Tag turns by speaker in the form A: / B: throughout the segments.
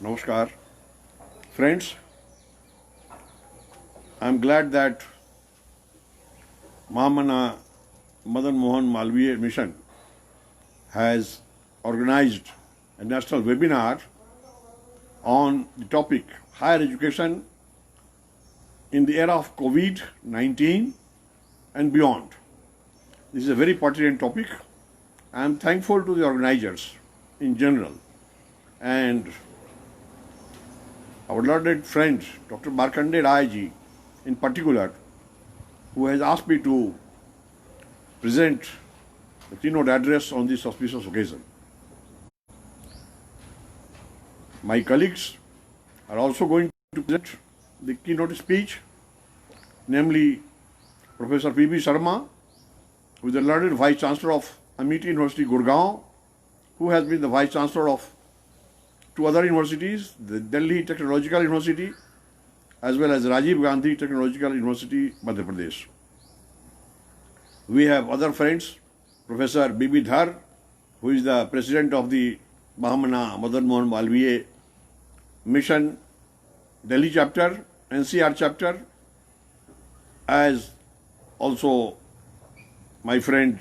A: Namaskar. Friends, I am glad that Mahamana Madan Mohan Malviya Mission has organized a national webinar on the topic higher education in the era of Covid-19 and beyond. This is a very pertinent topic. I am thankful to the organizers in general and our learned friend, Dr. Markandeya Rayaji, in particular, who has asked me to present the keynote address on this auspicious occasion. My colleagues are also going to present the keynote speech, namely Professor P.B. Sharma, who is the learned Vice Chancellor of Amity University, Gurgaon, who has been the Vice Chancellor of two other universities, the Delhi Technological University as well as Rajiv Gandhi Technological University, Madhya Pradesh. We have other friends, Professor B.B. Dhar, who is the President of the Mahamana Madan Mohan Malviya Mission Delhi chapter, NCR chapter, as also my friend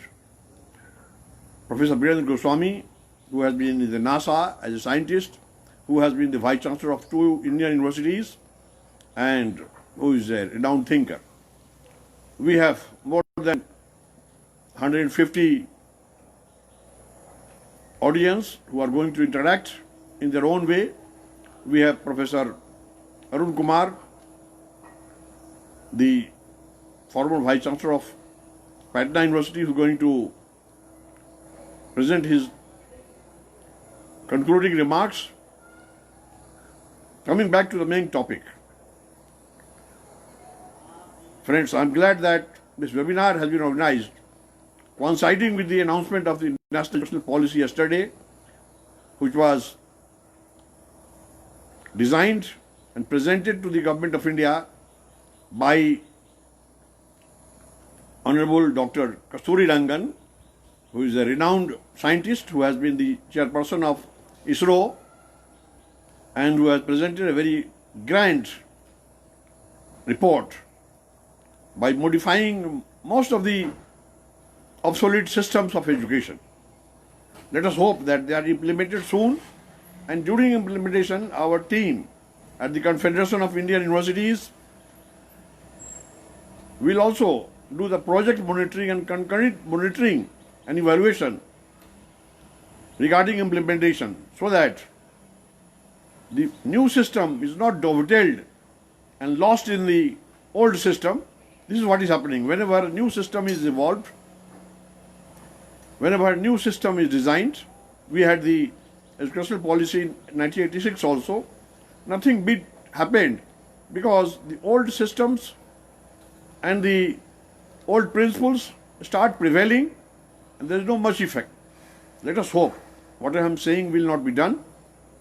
A: Professor Birendra Goswami, who has been in the NASA as a scientist, who has been the Vice Chancellor of two Indian universities and who is a renowned thinker. We have more than 150 audience who are going to interact in their own way. We have Professor Arun Kumar, the former Vice Chancellor of Patna University, who is going to present his concluding remarks. Coming back to the main topic. Friends, I am glad that this webinar has been organized coinciding with the announcement of the National Educational Policy yesterday, which was designed and presented to the Government of India by Honorable Dr. Kasturi Rangan, who is a renowned scientist who has been the chairperson of ISRO and who has presented a very grand report by modifying most of the obsolete systems of education. Let us hope that they are implemented soon, and during implementation our team at the Confederation of Indian Universities will also do the project monitoring and concurrent monitoring and evaluation regarding implementation, so that the new system is not dovetailed and lost in the old system. This is what is happening. Whenever a new system is evolved, whenever a new system is designed, we had the educational policy in 1986 also, nothing big happened because the old systems and the old principles start prevailing and there is no much effect. Let us hope what I am saying will not be done.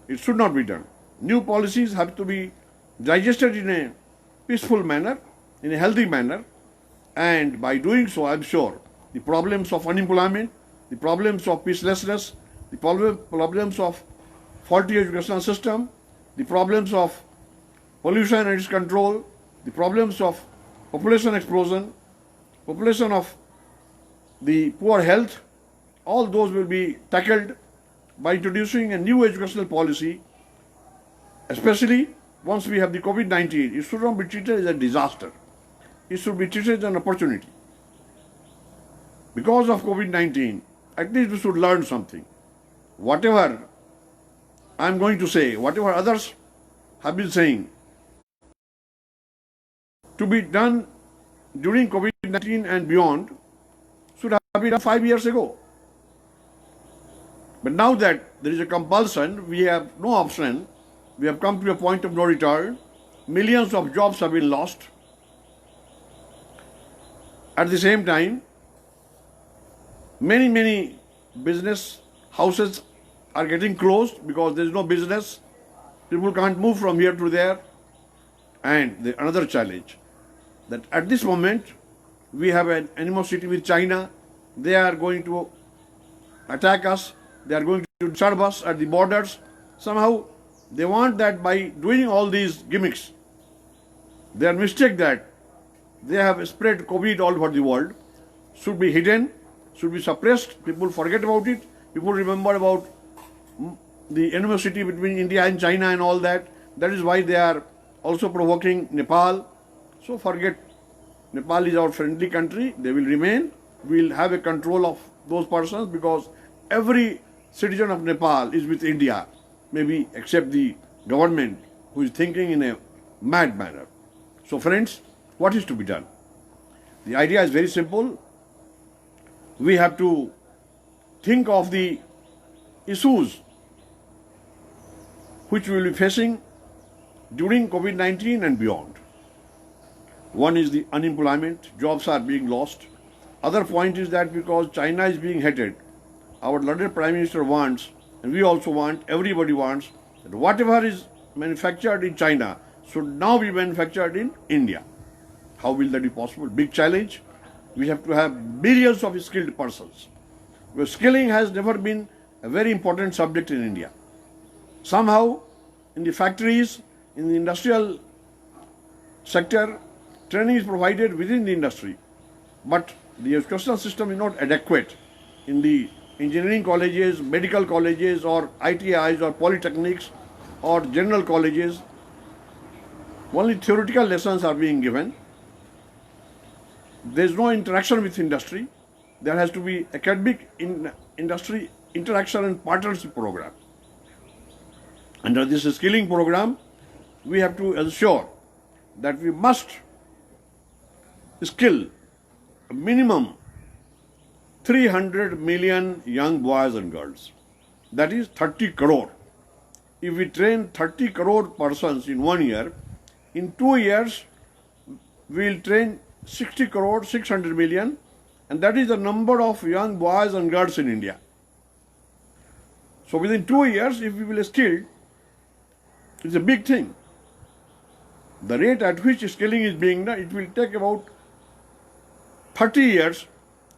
A: It should not be done. New policies have to be digested in a peaceful manner, in a healthy manner, and by doing so, I am sure the problems of unemployment, the problems of peacelessness, the problems of faulty educational system, the problems of pollution and its control, the problems of population explosion, population of the poor health, all those will be tackled by introducing a new educational policy, especially once we have the Covid-19. It should not be treated as a disaster. It should be treated as an opportunity. Because of Covid-19, at least we should learn something. Whatever I am going to say, whatever others have been saying, to be done during Covid-19 and beyond should have been done 5 years ago. But now that there is a compulsion, we have no option. We have come to a point of no return. Millions of jobs have been lost. At the same time, many business houses are getting closed because there is no business. People can't move from here to there. And another challenge, that at this moment we have an animosity with China. They are going to attack us. They are going to disturb us at the borders. Somehow they want that by doing all these gimmicks, their mistake that they have spread COVID all over the world should be hidden, should be suppressed. People forget about it. People remember about the animosity between India and China and all that. That is why they are also provoking Nepal. So forget, Nepal is our friendly country. They will remain. We will have a control of those persons because every citizen of Nepal is with India, maybe except the government who is thinking in a mad manner. So friends, what is to be done? The idea is very simple. We have to think of the issues which we will be facing during COVID-19 and beyond. One is the unemployment, jobs are being lost. Other point is that because China is being hated, our London Prime Minister wants, and we also want, everybody wants, that whatever is manufactured in China should now be manufactured in India. How will that be possible? Big challenge. We have to have millions of skilled persons. Because skilling has never been a very important subject in India. Somehow, in the factories, in the industrial sector, training is provided within the industry. But the educational system is not adequate in the engineering colleges, medical colleges, or ITIs, or polytechnics, or general colleges. Only theoretical lessons are being given. There is no interaction with industry. There has to be academic industry interaction and partnership program. Under this skilling program, we have to ensure that we must skill a minimum 300 million young boys and girls. That is 30 crore. If we train 30 crore persons in 1 year, in 2 years, we will train 60 crore, 600 million, and that is the number of young boys and girls in India. So within 2 years, if we will skill, it's a big thing. The rate at which skilling is being done, it will take about 30 years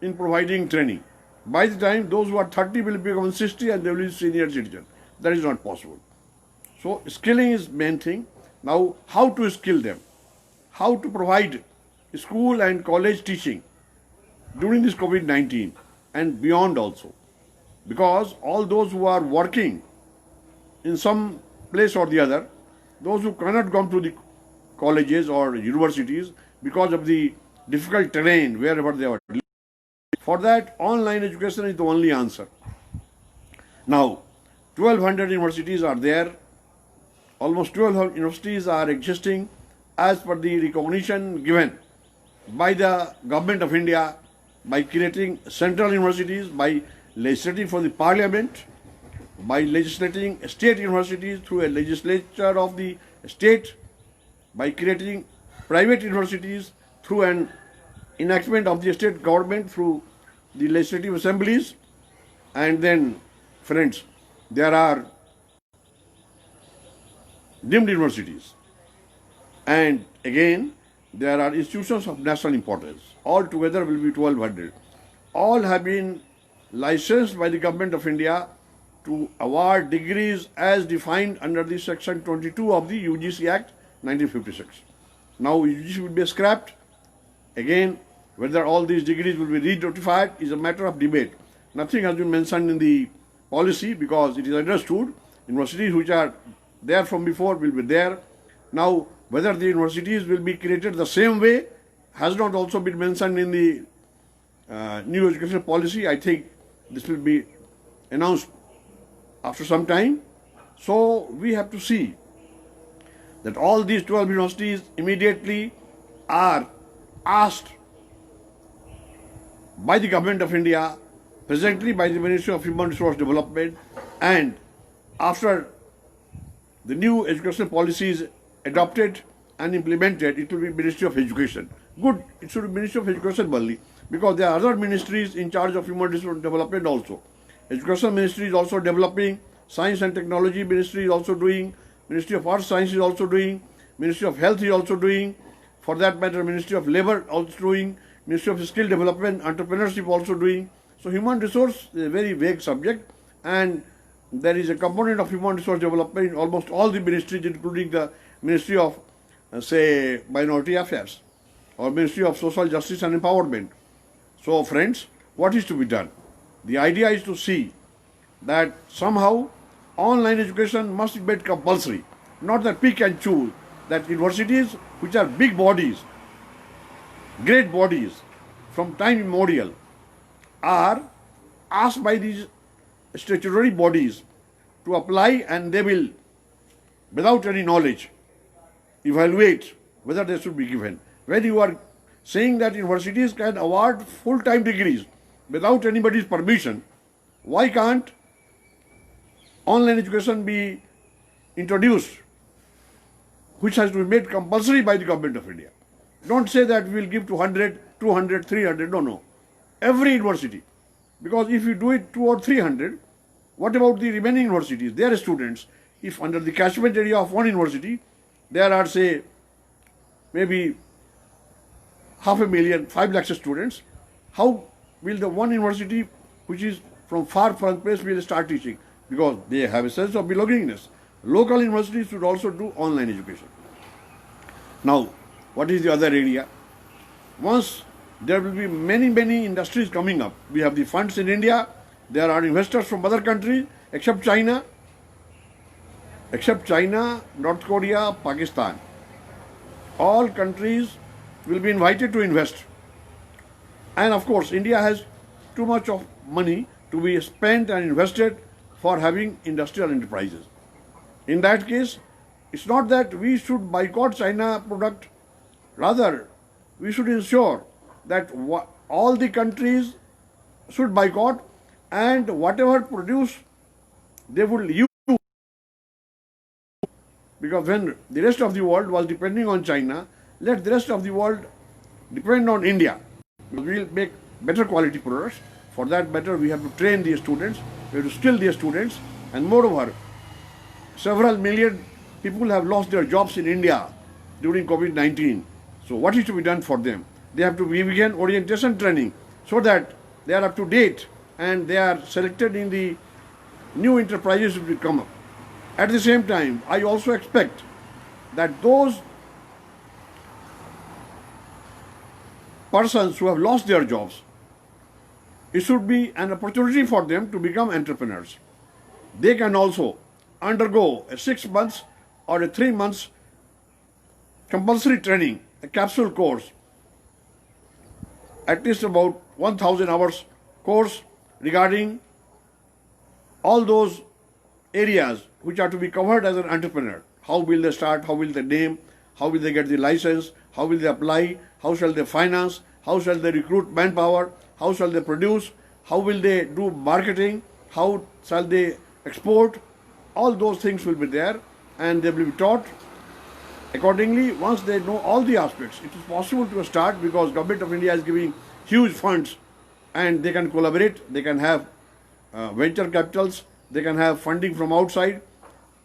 A: in providing training. By the time those who are 30 will become 60 and they will be senior citizen. That is not possible. So skilling is main thing. Now how to skill them? How to provide school and college teaching during this COVID-19 and beyond also. Because all those who are working in some place or the other, those who cannot come to the colleges or universities because of the difficult terrain wherever they are. For that, online education is the only answer. Now, 1200 universities are there. Almost 12 universities are existing as per the recognition given by the government of India by creating central universities, by legislating for the parliament, by legislating state universities through a legislature of the state, by creating private universities through an enactment of the state government through the legislative assemblies. And then, friends, there are deemed universities. And again, there are institutions of national importance. All together will be 1200. All have been licensed by the government of India to award degrees as defined under the section 22 of the UGC Act 1956. Now UGC will be scrapped. Again, whether all these degrees will be re-notified is a matter of debate. Nothing has been mentioned in the policy because it is understood universities which are there from before will be there. Now, whether the universities will be created the same way has not also been mentioned in the new education policy. I think this will be announced after some time. So we have to see that all these 12 universities immediately are asked by the government of India, presently by the Ministry of Human Resource Development, and after the new educational policy is adopted and implemented, it will be Ministry of Education. Good, it should be Ministry of Education only, because there are other ministries in charge of human resource development also. Education Ministry is also developing, Science and Technology Ministry is also doing, Ministry of Arts Science is also doing, Ministry of Health is also doing, for that matter Ministry of Labour also doing, Ministry of Skill Development, Entrepreneurship also doing. So human resource is a very vague subject, and there is a component of human resource development in almost all the ministries, including the Ministry of, say, Minority Affairs or Ministry of Social Justice and Empowerment. So, friends, what is to be done? The idea is to see that somehow online education must be made compulsory, not that pick and choose, that universities, which are big bodies, great bodies, from time immemorial, are asked by these statutory bodies to apply, and they will, without any knowledge, evaluate whether they should be given. When you are saying that universities can award full-time degrees without anybody's permission, why can't online education be introduced, which has to be made compulsory by the government of India? Don't say that we will give to 100, 200, 300. No. Every university. Because if you do it 2 or 300, what about the remaining universities? Their students, if under the catchment area of one university, there are, say, maybe 500,000, 5 lakh students, how will the one university which is from far-flung place will start teaching? Because they have a sense of belongingness. Local universities should also do online education. Now, what is the other area? Once there will be many industries coming up. We have the funds in India. There are investors from other countries, except China, North Korea, Pakistan. All countries will be invited to invest. And of course, India has too much of money to be spent and invested for having industrial enterprises. In that case, it's not that we should boycott China product. Rather, we should ensure that all the countries should boycott, and whatever produce they would use. Because when the rest of the world was depending on China, let the rest of the world depend on India. We will make better quality products. For that matter, we have to train the students, we have to skill the students, and moreover, several million people have lost their jobs in India during Covid-19. So what is to be done for them? They have to begin orientation training so that they are up to date and they are selected in the new enterprises which will come up. At the same time, I also expect that those persons who have lost their jobs, it should be an opportunity for them to become entrepreneurs. They can also undergo a 6 months or a 3 months compulsory training, a capsule course, at least about 1,000 hours course regarding all those areas which are to be covered as an entrepreneur. How will they start? How will they name? How will they get the license? How will they apply? How shall they finance? How shall they recruit manpower? How shall they produce? How will they do marketing? How shall they export? All those things will be there, and they will be taught accordingly. Once they know all the aspects, it is possible to start, because Government of India is giving huge funds, and they can collaborate, they can have venture capitals, they can have funding from outside,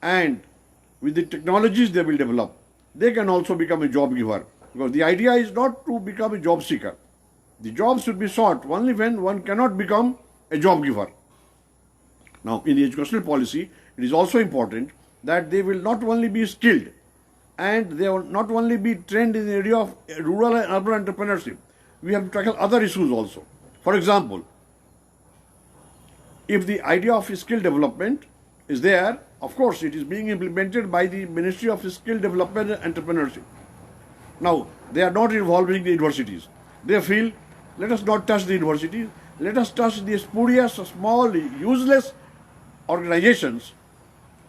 A: and with the technologies they will develop, they can also become a job giver. Because the idea is not to become a job seeker. The job should be sought only when one cannot become a job giver. Now, in the educational policy, it is also important that they will not only be skilled, and they will not only be trained in the area of rural and urban entrepreneurship. We have to tackle other issues also. For example, if the idea of skill development is there, of course, it is being implemented by the Ministry of Skill Development and Entrepreneurship. Now, they are not involving the universities. They feel, let us not touch the universities, let us touch the spurious, small, useless organizations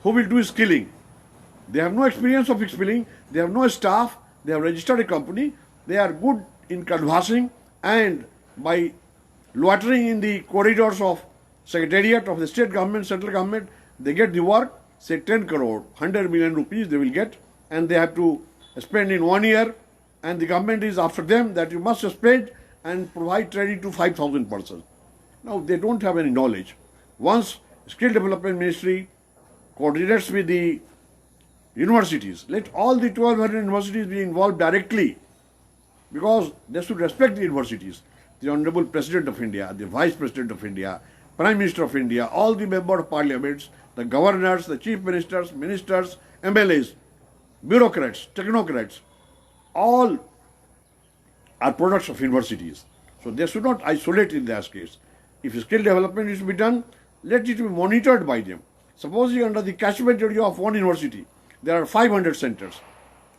A: who will do skilling. They have no experience of skilling, they have no staff, they have registered a company, they are good in canvassing, and by loitering in the corridors of Secretariat of the state government, central government, they get the work, say 10 crore, 100 million rupees they will get, and they have to spend in 1 year, and the government is after them that you must spend and provide training to 5,000 persons. Now, they don't have any knowledge. Once Skill Development Ministry coordinates with the universities, let all the 1,200 universities be involved directly, because they should respect the universities. The Honorable President of India, the Vice President of India, Prime Minister of India, all the members of parliaments, the governors, the chief ministers, ministers, MLAs, bureaucrats, technocrats, all are products of universities. So they should not isolate in that case. If skill development is to be done, let it be monitored by them. Supposing under the catchment area of one university, there are 500 centers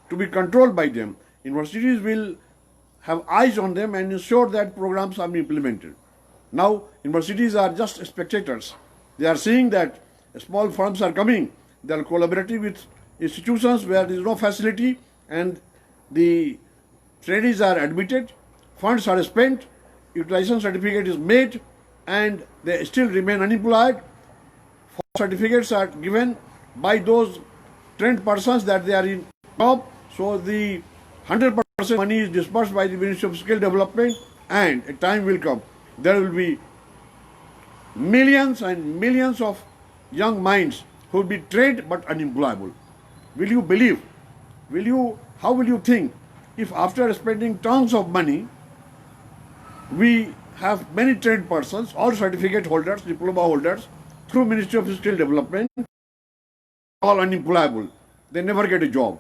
A: to be controlled by them. Universities will have eyes on them and ensure that programs are implemented. Now, universities are just spectators. They are seeing that small firms are coming. They are collaborating with institutions where there is no facility and the trainees are admitted, funds are spent, utilization certificate is made, and they still remain unemployed. Certificates are given by those trained persons that they are in job. So the 100% money is disbursed by the Ministry of Skill Development, and a time will come. There will be millions and millions of young minds who will be trained but unemployable. Will you believe? How will you think if after spending tons of money, we have many trained persons, all certificate holders, diploma holders, through Ministry of Skill Development, all unemployable. They never get a job.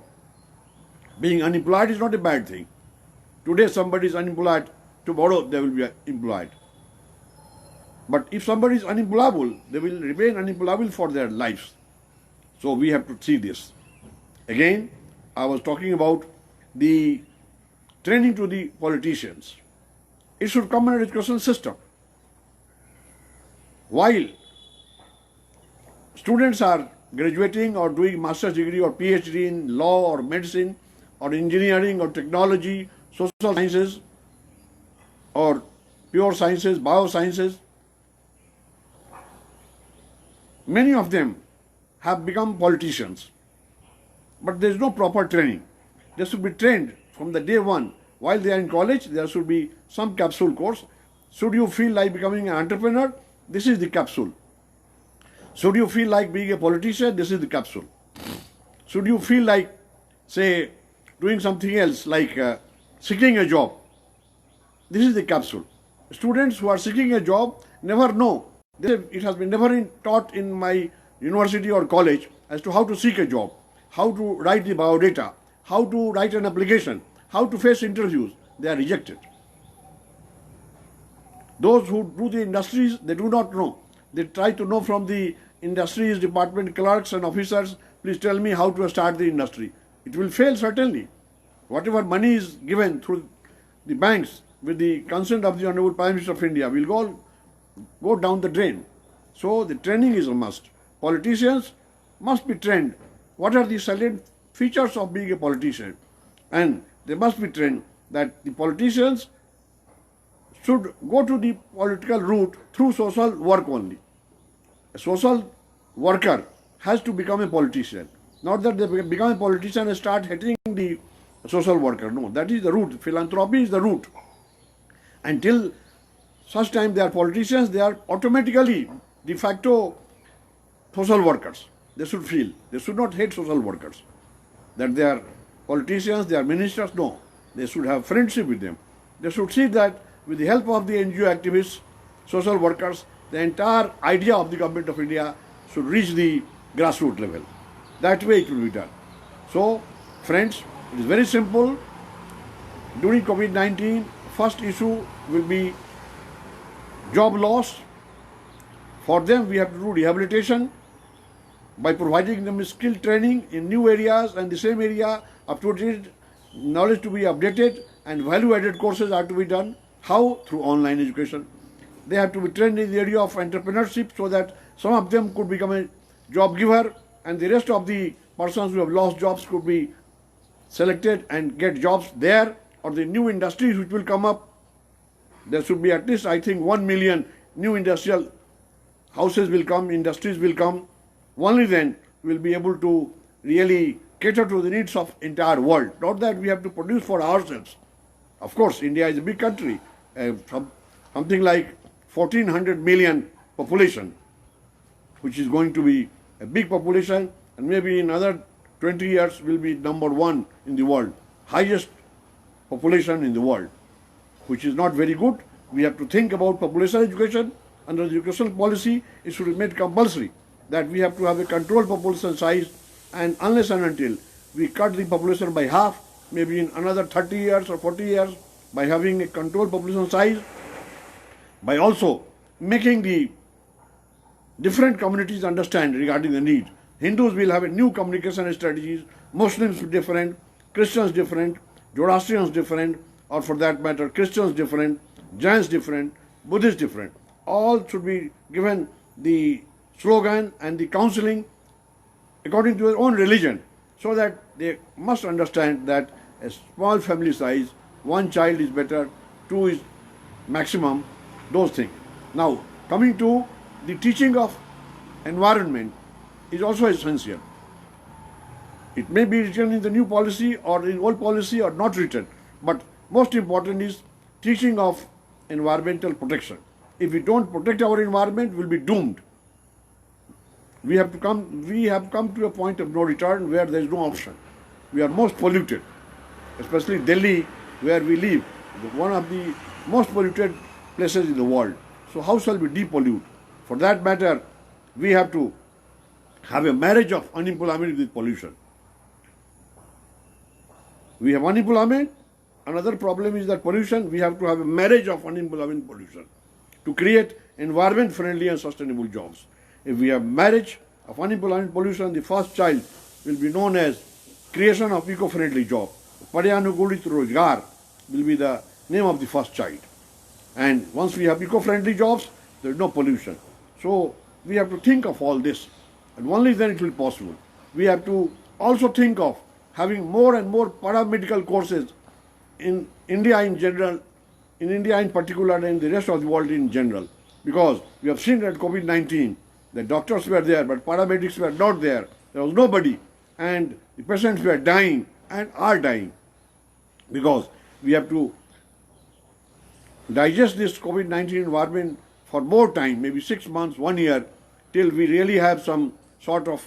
A: Being unemployed is not a bad thing. Today somebody is unemployed, tomorrow they will be employed. But if somebody is unemployable, they will remain unemployable for their lives. So we have to see this. Again, I was talking about the training to the politicians. It should come in an education system. While students are graduating or doing master's degree or PhD in law or medicine or engineering or technology, social sciences or pure sciences, biosciences, many of them have become politicians. But there is no proper training. They should be trained from the day one. While they are in college, there should be some capsule course. Should you feel like becoming an entrepreneur? This is the capsule. Should you feel like being a politician? This is the capsule. Should you feel like, say, doing something else like seeking a job? This is the capsule. Students who are seeking a job never know. It has been never taught in my university or college as to how to seek a job, how to write the biodata, how to write an application, how to face interviews. They are rejected. Those who do the industries, they do not know. They try to know from the industries department clerks and officers, please tell me how to start the industry. It will fail certainly. Whatever money is given through the banks with the consent of the Honorable Prime Minister of India will go down the drain. So the training is a must. Politicians must be trained. What are the salient features of being a politician? And they must be trained that the politicians should go to the political route through social work only. A social worker has to become a politician. Not that they become a politician and start hating the social worker. No, that is the route. Philanthropy is the route. Until such time they are politicians, they are automatically de facto social workers. They should feel. They should not hate social workers. That they are politicians, they are ministers. No. They should have friendship with them. They should see that with the help of the NGO activists, social workers, the entire idea of the government of India should reach the grassroots level. That way it will be done. So, friends, it is very simple. During Covid-19, first issue will be job loss. For them, we have to do rehabilitation by providing them skill training in new areas and the same area, up-to-date knowledge to be updated, and value-added courses are to be done. How? Through online education. They have to be trained in the area of entrepreneurship so that some of them could become a job giver and the rest of the persons who have lost jobs could be selected and get jobs there, or the new industries which will come up. There should be at least, I think, 1 million new industrial houses will come, industries will come. Only then we will be able to really cater to the needs of entire world. Not that we have to produce for ourselves. Of course, India is a big country, something like 1400 million population, which is going to be a big population, and maybe in another 20 years will be number one in the world, highest population in the world, which is not very good. We have to think about population education. Under the educational policy, it should be made compulsory that we have to have a controlled population size, and unless and until we cut the population by half, maybe in another 30 years or 40 years, by having a controlled population size, by also making the different communities understand regarding the need. Hindus will have a new communication strategies, Muslims different, Christians different, Zoroastrians different, or for that matter, Christians different, Jains different, Buddhists different. All should be given the slogan and the counseling according to their own religion, so that they must understand that a small family size, one child is better, two is maximum, those things. Now, coming to the teaching of environment is also essential. It may be written in the new policy or in old policy or not written, but most important is teaching of environmental protection. If we don't protect our environment, we'll be doomed. We have come to a point of no return where there is no option. We are most polluted, especially Delhi, where we live, one of the most polluted places in the world. So how shall we depollute? For that matter, we have to have a marriage of unemployment with pollution. We have unemployment. Another problem is that pollution. We have to have a marriage of unemployment and pollution to create environment-friendly and sustainable jobs. If we have marriage of unemployment pollution, the first child will be known as creation of eco-friendly job. Padyanukulit Rozgar will be the name of the first child. And once we have eco-friendly jobs, there is no pollution. So we have to think of all this, and only then it will be possible. We have to also think of having more and more paramedical courses in India in general, in India in particular, and in the rest of the world in general. Because we have seen that Covid-19, the doctors were there, but paramedics were not there. There was nobody. And the patients were dying and are dying. Because we have to digest this Covid-19 environment for more time, maybe 6 months, 1 year, till we really have some sort of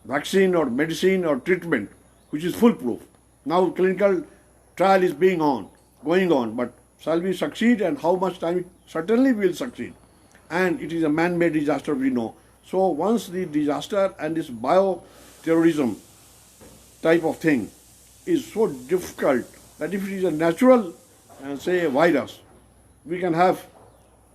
A: vaccine or medicine or treatment which is foolproof. Now clinical trial is going on, but shall we succeed, and how much time? Certainly we will succeed. And it is a man-made disaster, we know. So once the disaster and this bio-terrorism type of thing is so difficult that if it is a natural, say a virus, we can have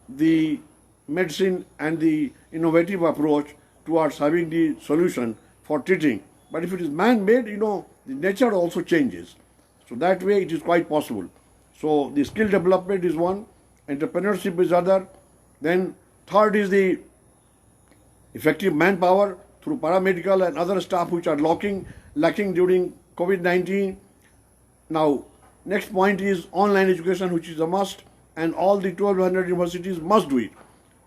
A: the medicine and the innovative approach towards having the solution for treating. But if it is man-made, the nature also changes. So that way it is quite possible. So the skill development is one, entrepreneurship is other. Then third is the effective manpower through paramedical and other staff which are lacking during COVID-19. Now, next point is online education, which is a must, and all the 1200 universities must do it.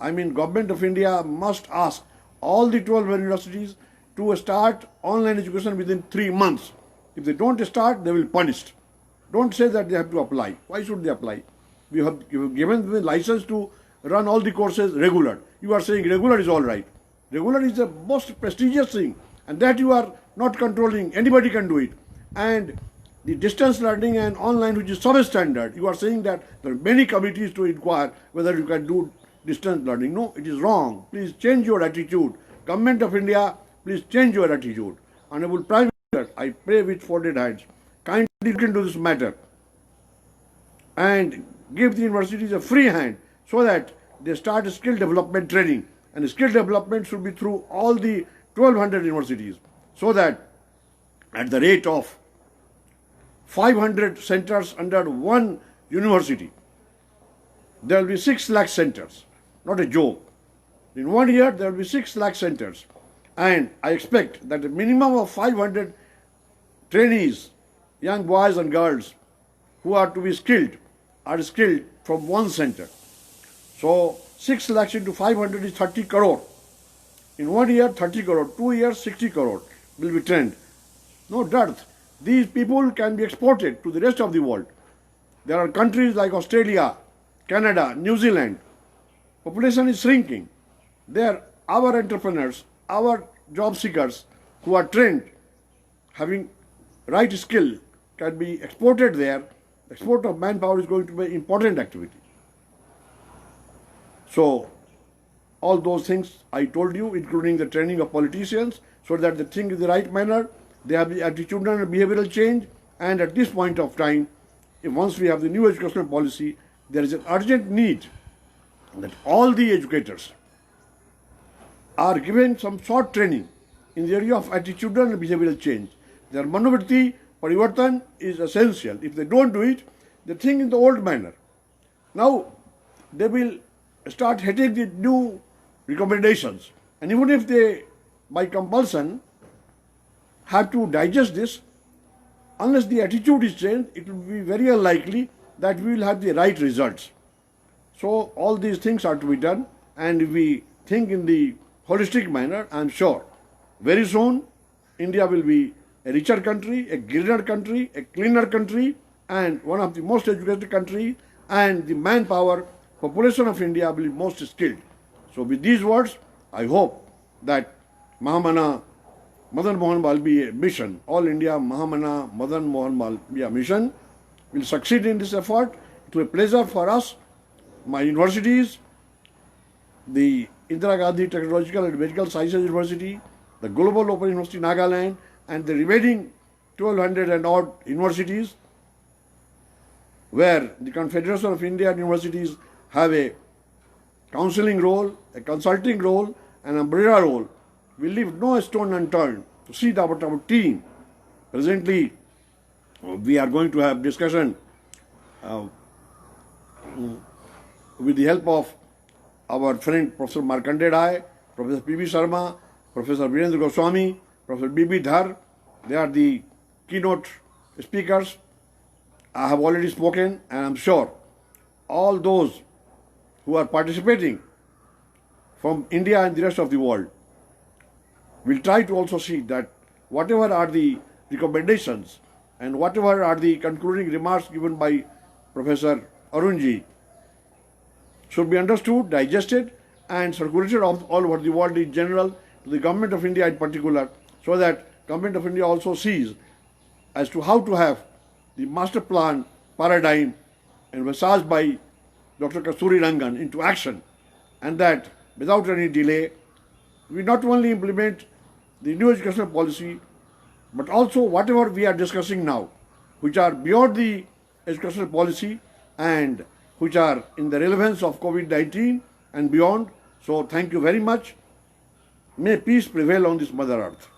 A: I mean, Government of India must ask all the 1200 universities to start online education within 3 months. If they don't start, they will be punished. Don't say that they have to apply. Why should they apply? We have given the license to run all the courses regular. You are saying regular is all right. Regular is the most prestigious thing, and that you are not controlling. Anybody can do it. And the distance learning and online, which is substandard, you are saying that there are many committees to inquire whether you can do distance learning. No, it is wrong. Please change your attitude. Government of India, please change your attitude. Honorable Prime Minister, I pray with folded hands, kindly look into this matter and give the universities a free hand so that they start skill development training. And skill development should be through all the 1200 universities, so that at the rate of 500 centers under one university, there will be 6 lakh centers. Not a joke. In 1 year, there will be 6 lakh centers. And I expect that a minimum of 500 trainees, young boys and girls who are to be skilled, are skilled from one center. So 6 lakhs into 500 is 30 crore. In 1 year, 30 crore. 2 years, 60 crore will be trained. No dearth. These people can be exported to the rest of the world. There are countries like Australia, Canada, New Zealand. Population is shrinking. There, our entrepreneurs, our job seekers who are trained, having right skill, can be exported there. Export of manpower is going to be an important activity. So, all those things I told you, including the training of politicians, so that they think in the right manner, they have the attitudinal and behavioral change, and at this point of time, once we have the new educational policy, there is an urgent need that all the educators are given some short training in the area of attitudinal and behavioral change. Their manovritti parivartan is essential. If they don't do it, they think in the old manner. Now, they will start hating the new recommendations. And even if they, by compulsion, have to digest this, unless the attitude is changed, it will be very unlikely that we will have the right results. So all these things are to be done, and if we think in the holistic manner, I am sure very soon India will be a richer country, a greener country, a cleaner country, and one of the most educated countries, and the manpower population of India will be most skilled. So with these words, I hope that Mahamana Madan Mohan Malviya mission, All India Mahamana Madan Mohan Malviya mission, will succeed in this effort. It will be a pleasure for us, my universities, the Indira Gandhi Technological and Medical Sciences University, the Global Open University Nagaland, and the remaining 1200 and odd universities, where the Confederation of Indian Universities have a counseling role, a consulting role, an umbrella role. We leave no stone unturned to see about our team. Presently, we are going to have discussion with the help of our friend Professor Markandeya Rai, Professor P.B. Sharma, Professor Virendra Goswami, Professor B.B. Dhar. They are the keynote speakers. I have already spoken, and I am sure all those who are participating from India and the rest of the world will try to also see that whatever are the recommendations and whatever are the concluding remarks given by Professor Arunji should be understood, digested, and circulated all over the world in general, to the Government of India in particular, so that Government of India also sees as to how to have the master plan paradigm envisaged by Dr. Kasturi Rangan into action, and that without any delay, we not only implement the new educational policy, but also whatever we are discussing now, which are beyond the educational policy and which are in the relevance of Covid-19 and beyond. So thank you very much. May peace prevail on this Mother Earth.